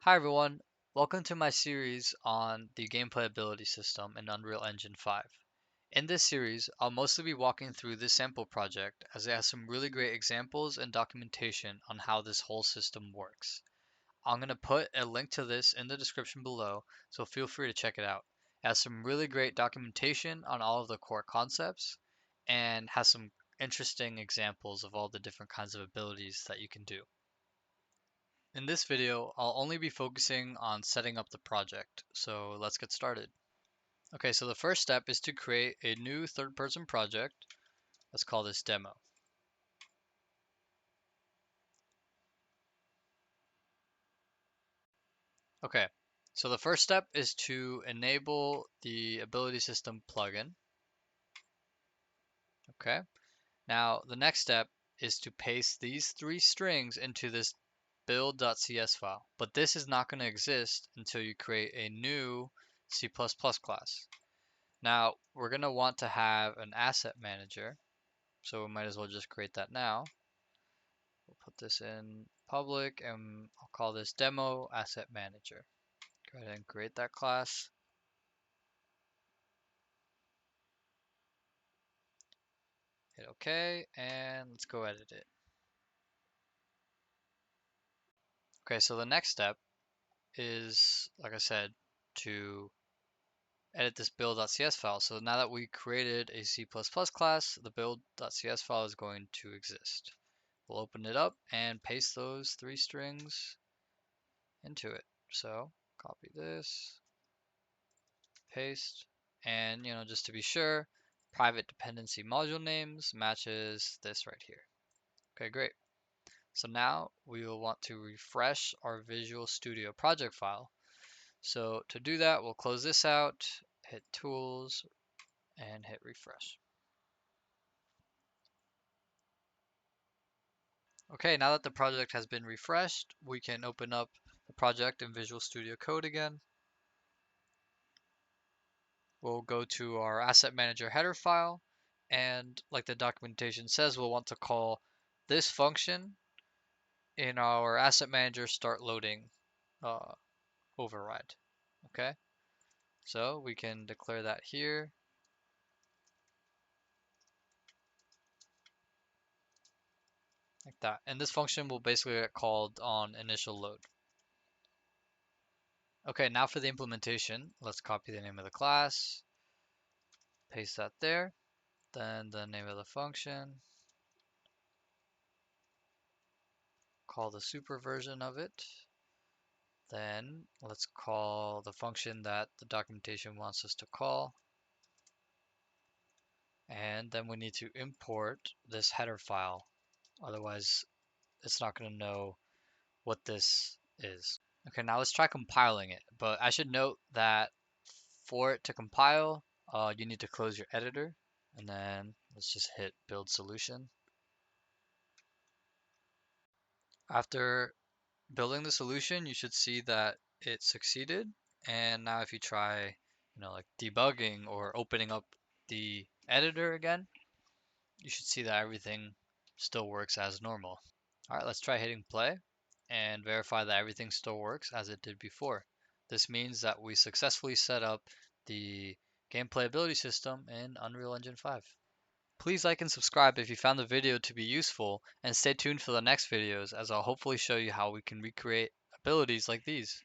Hi everyone, welcome to my series on the gameplay ability system in Unreal Engine 5. In this series, I'll mostly be walking through this sample project as it has some really great examples and documentation on how this whole system works. I'm going to put a link to this in the description below, so feel free to check it out. It has some really great documentation on all of the core concepts and has some interesting examples of all the different kinds of abilities that you can do. In this video, I'll only be focusing on setting up the project, so let's get started. Okay, so the first step is to create a new third-person project. Let's call this demo. Okay, so the first step is to enable the ability system plugin. Okay, now the next step is to paste these three strings into this Build.cs file, but this is not going to exist until you create a new C++ class. Now, we're going to want to have an asset manager, so we might as well just create that now. We'll put this in public and I'll call this demo asset manager. Go ahead and create that class. Hit OK, and let's go edit it. Okay, so the next step is, like I said, to edit this build.cs file. So now that we created a C++ class, the build.cs file is going to exist. We'll open it up and paste those three strings into it. So copy this, paste, and just to be sure, private dependency module names matches this right here. Okay, great. So now we will want to refresh our Visual Studio project file. So to do that, we'll close this out, hit Tools, and hit Refresh. Okay, now that the project has been refreshed, we can open up the project in Visual Studio Code again. We'll go to our Asset Manager header file, and like the documentation says, we'll want to call this function in our Asset Manager start loading uh, override. Okay, so we can declare that here. Like that. And this function will basically get called on initial load. Okay, now for the implementation, let's copy the name of the class, paste that there, then the name of the function, call the super version of it, then let's call the function that the documentation wants us to call, and then we need to import this header file, otherwise it's not going to know what this is. Okay, now let's try compiling it, but I should note that for it to compile, you need to close your editor, and then let's just hit build solution. After building the solution, you should see that it succeeded. And now if you try, like debugging or opening up the editor again, you should see that everything still works as normal. All right, let's try hitting play and verify that everything still works as it did before. This means that we successfully set up the gameplay ability system in Unreal Engine 5. Please like and subscribe if you found the video to be useful, and stay tuned for the next videos as I'll hopefully show you how we can recreate abilities like these.